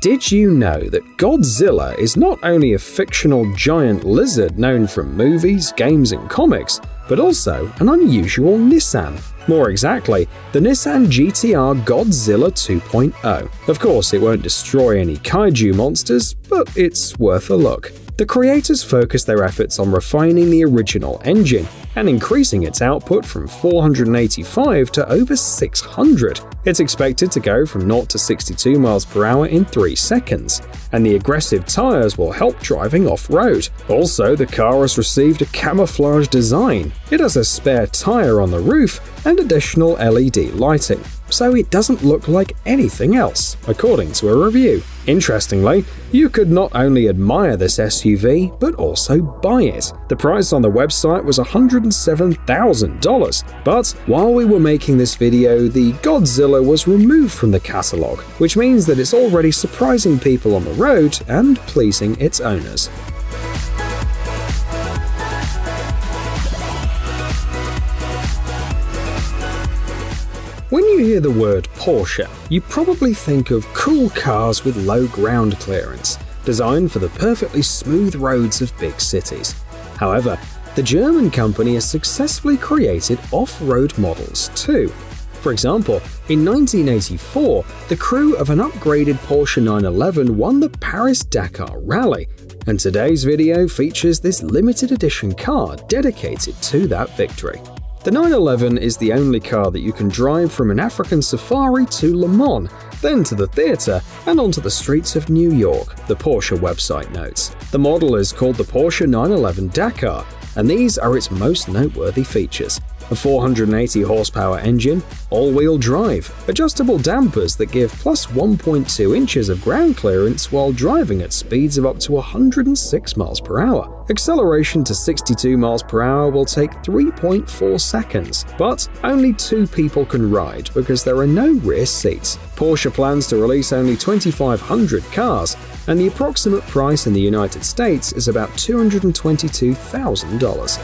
Did you know that Godzilla is not only a fictional giant lizard known from movies, games, and comics, but also an unusual Nissan? More exactly, the Nissan GT-R Godzilla 2.0. Of course, it won't destroy any kaiju monsters, but it's worth a look. The creators focused their efforts on refining the original engine and increasing its output from 485 to over 600. It's expected to go from 0 to 62 miles per hour in 3 seconds, and the aggressive tires will help driving off-road. Also, the car has received a camouflage design. It has a spare tire on the roof and additional LED lighting, so it doesn't look like anything else, according to a review. Interestingly, you could not only admire this SUV, but also buy it. The price on the website was $107,000, but while we were making this video, the Godzilla was removed from the catalog, which means that it's already surprising people on the road and pleasing its owners. When you hear the word Porsche, you probably think of cool cars with low ground clearance, designed for the perfectly smooth roads of big cities. However, the German company has successfully created off-road models too. For example, in 1984, the crew of an upgraded Porsche 911 won the Paris-Dakar Rally, and today's video features this limited edition car dedicated to that victory. The 911 is the only car that you can drive from an African safari to Le Mans, then to the theater, and onto the streets of New York, the Porsche website notes. The model is called the Porsche 911 Dakar, and these are its most noteworthy features. A 480 horsepower engine, all-wheel drive, adjustable dampers that give plus 1.2 inches of ground clearance while driving at speeds of up to 106 miles per hour. Acceleration to 62 miles per hour will take 3.4 seconds, but only 2 people can ride because there are no rear seats. Porsche plans to release only 2,500 cars, and the approximate price in the United States is about $222,000.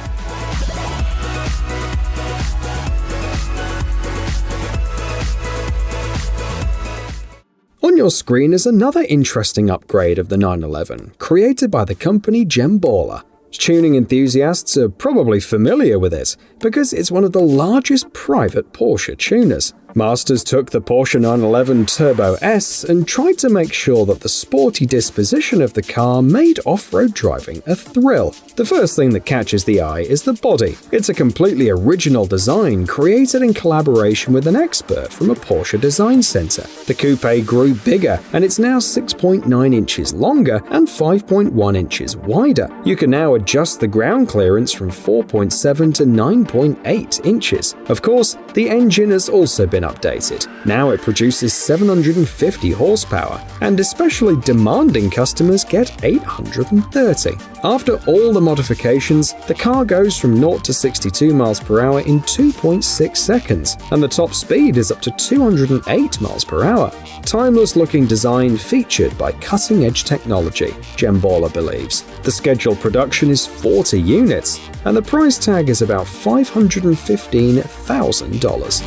On your screen is another interesting upgrade of the 911, created by the company Gemballer. Tuning enthusiasts are probably familiar with it, because it's one of the largest private Porsche tuners. Masters took the Porsche 911 Turbo S and tried to make sure that the sporty disposition of the car made off-road driving a thrill. The first thing that catches the eye is the body. It's a completely original design created in collaboration with an expert from a Porsche design center. The coupe grew bigger, and it's now 6.9 inches longer and 5.1 inches wider. You can now adjust the ground clearance from 4.7 to 9.8 inches. Of course, the engine has also been updated. Now it produces 750 horsepower, and especially demanding customers get 830. After all the modifications, the car goes from 0 to 62 miles per hour in 2.6 seconds, and the top speed is up to 208 miles per hour. Timeless-looking design featured by cutting-edge technology, Gemballer believes. The scheduled production is 40 units, and the price tag is about $515,000.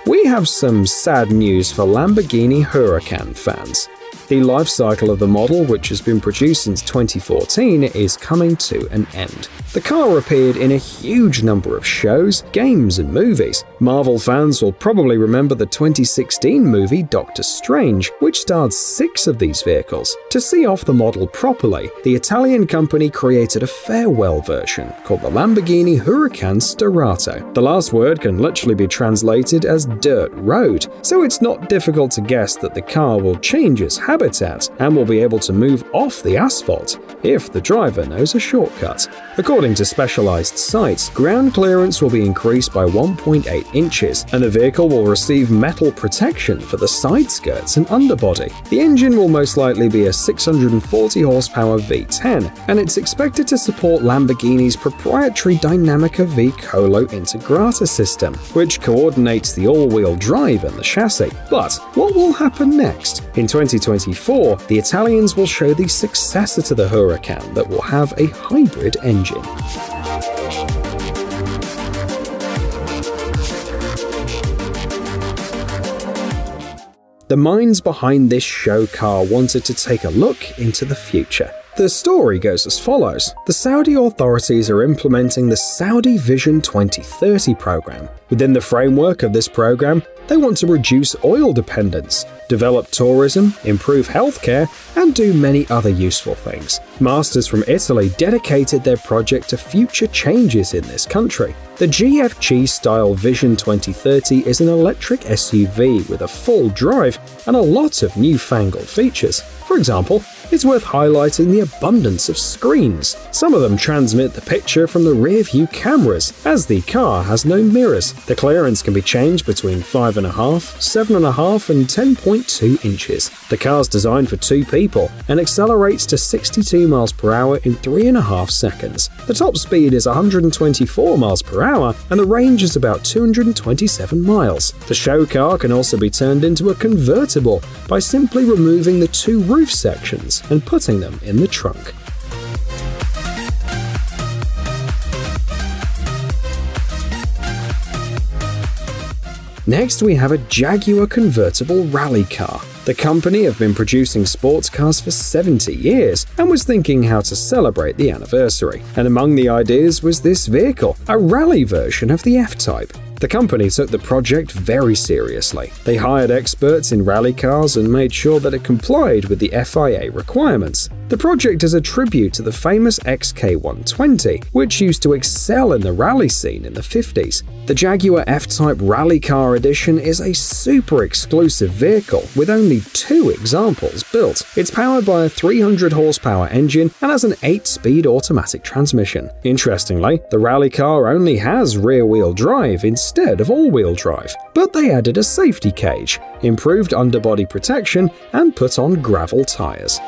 We have some sad news for Lamborghini Huracan fans. The life cycle of the model, which has been produced since 2014, is coming to an end. The car appeared in a huge number of shows, games, and movies. Marvel fans will probably remember the 2016 movie Doctor Strange, which starred 6 of these vehicles. To see off the model properly, the Italian company created a farewell version called the Lamborghini Huracan Starato. The last word can literally be translated as dirt road, so it's not difficult to guess that the car will change its habitat and will be able to move off the asphalt if the driver knows a shortcut. According to specialized sites, ground clearance will be increased by 1.8 inches, and the vehicle will receive metal protection for the side skirts and underbody. The engine will most likely be a 640 horsepower V10, and it's expected to support Lamborghini's proprietary Dinamica V-Colo Integrata system, which coordinates the all-wheel drive and the chassis. But what will happen next? In 2024, the Italians will show the successor to the Huracan that will have a hybrid engine. the minds behind this show car wanted to take a look into the future. The story goes as follows. The Saudi authorities are implementing the Saudi Vision 2030 program. Within the framework of this program, they want to reduce oil dependence, develop tourism, improve healthcare, and do many other useful things. Masters from Italy dedicated their project to future changes in this country. The GFG-style Vision 2030 is an electric SUV with a full drive and a lot of newfangled features. For example, it's worth highlighting the abundance of screens. Some of them transmit the picture from the rear-view cameras, as the car has no mirrors. The clearance can be changed between 5.5, 7.5 and 10.2 inches. The car's designed for 2 people and accelerates to 62 miles per hour in 3.5 seconds. The top speed is 124 miles per hour and the range is about 227 miles. The show car can also be turned into a convertible by simply removing the 2 roof sections and putting them in the trunk. Next, we have a Jaguar convertible rally car. The company have been producing sports cars for 70 years and was thinking how to celebrate the anniversary. And among the ideas was this vehicle, a rally version of the F-Type. The company took the project very seriously. They hired experts in rally cars and made sure that it complied with the FIA requirements. The project is a tribute to the famous XK120, which used to excel in the rally scene in the 50s. The Jaguar F-Type Rally Car Edition is a super exclusive vehicle with only 2 examples built. It's powered by a 300 horsepower engine and has an 8-speed automatic transmission. Interestingly, the rally car only has rear-wheel drive instead of all-wheel drive, but they added a safety cage, improved underbody protection, and put on gravel tires.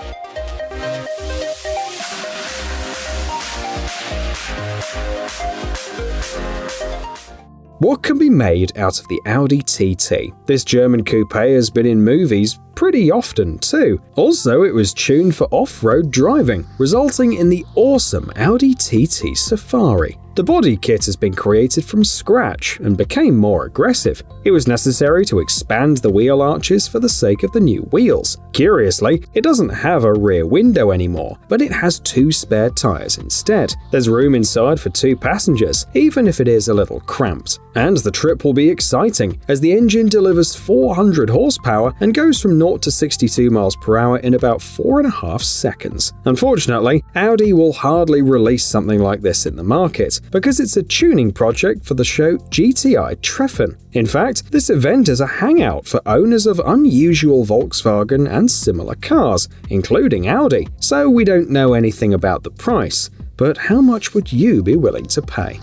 What can be made out of the Audi TT? This German coupe has been in movies pretty often too. Also, it was tuned for off-road driving, resulting in the awesome Audi TT Safari. The body kit has been created from scratch and became more aggressive. It was necessary to expand the wheel arches for the sake of the new wheels. Curiously, it doesn't have a rear window anymore, but it has 2 spare tires instead. There's room inside for 2 passengers, even if it is a little cramped. And the trip will be exciting, as the engine delivers 400 horsepower and goes from 0 to 62 miles per hour in about 4.5 seconds. Unfortunately, Audi will hardly release something like this in the market, because it's a tuning project for the show GTI Treffen. In fact, this event is a hangout for owners of unusual Volkswagen and similar cars, including Audi, so we don't know anything about the price. But how much would you be willing to pay?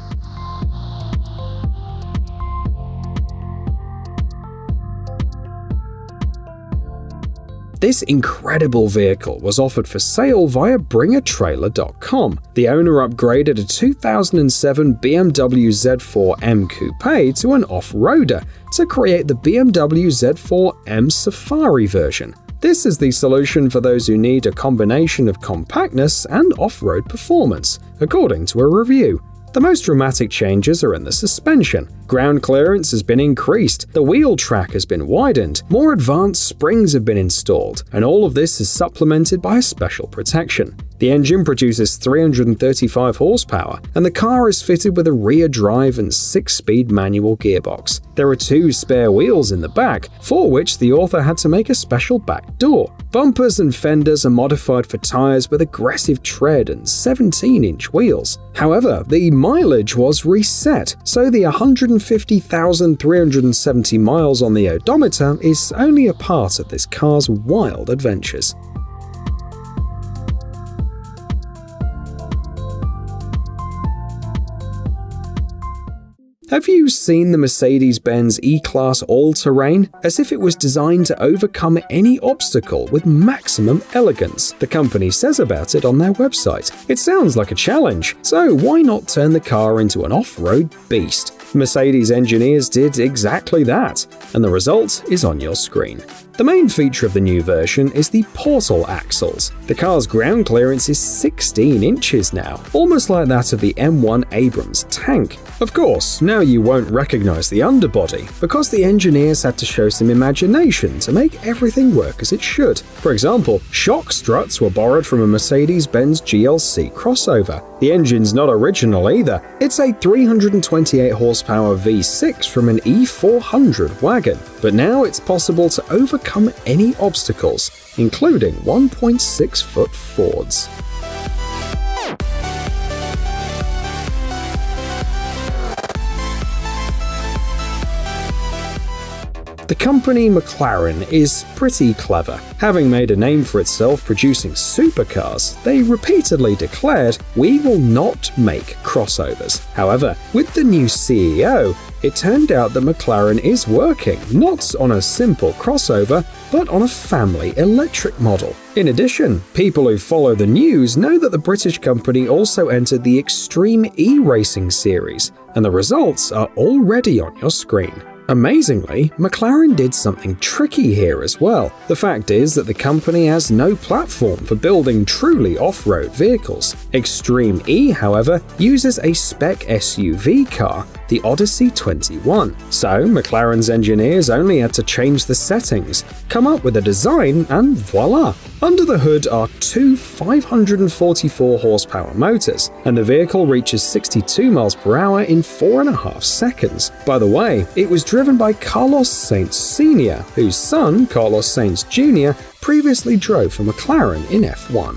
This incredible vehicle was offered for sale via BringerTrailer.com. The owner upgraded a 2007 BMW Z4 M Coupe to an off-roader to create the BMW Z4 M Safari version. This is the solution for those who need a combination of compactness and off-road performance, according to a review. The most dramatic changes are in the suspension. Ground clearance has been increased, the wheel track has been widened, more advanced springs have been installed, and all of this is supplemented by a special protection. The engine produces 335 horsepower, and the car is fitted with a rear drive and 6-speed manual gearbox. There are 2 spare wheels in the back, for which the author had to make a special back door. Bumpers and fenders are modified for tires with aggressive tread and 17-inch wheels. However, the mileage was reset, so the 150,370 miles on the odometer is only a part of this car's wild adventures. Have you seen the Mercedes-Benz E-Class All-Terrain? As if it was designed to overcome any obstacle with maximum elegance, the company says about it on their website. It sounds like a challenge, so why not turn the car into an off-road beast? Mercedes engineers did exactly that, and the result is on your screen. The main feature of the new version is the portal axles. The car's ground clearance is 16 inches now, almost like that of the M1 Abrams tank. Of course, now you won't recognize the underbody, because the engineers had to show some imagination to make everything work as it should. For example, shock struts were borrowed from a Mercedes-Benz GLC crossover. The engine's not original either. It's a 328 horsepower V6 from an E400 wagon, but now it's possible to overcome any obstacles, including 1.6-foot Fords. The company McLaren is pretty clever. Having made a name for itself producing supercars, they repeatedly declared, "We will not make crossovers." However, with the new CEO, it turned out that McLaren is working not on a simple crossover, but on a family electric model. In addition, people who follow the news know that the British company also entered the Extreme E-Racing series, and the results are already on your screen. Amazingly, McLaren did something tricky here as well. The fact is that the company has no platform for building truly off-road vehicles. Extreme E, however, uses a spec SUV car, the Odyssey 21. So, McLaren's engineers only had to change the settings, come up with a design, and voila! Under the hood are two 544 horsepower motors, and the vehicle reaches 62 miles per hour in 4.5 seconds. By the way, it was driven by Carlos Sainz Sr., whose son, Carlos Sainz Jr., previously drove for McLaren in F1.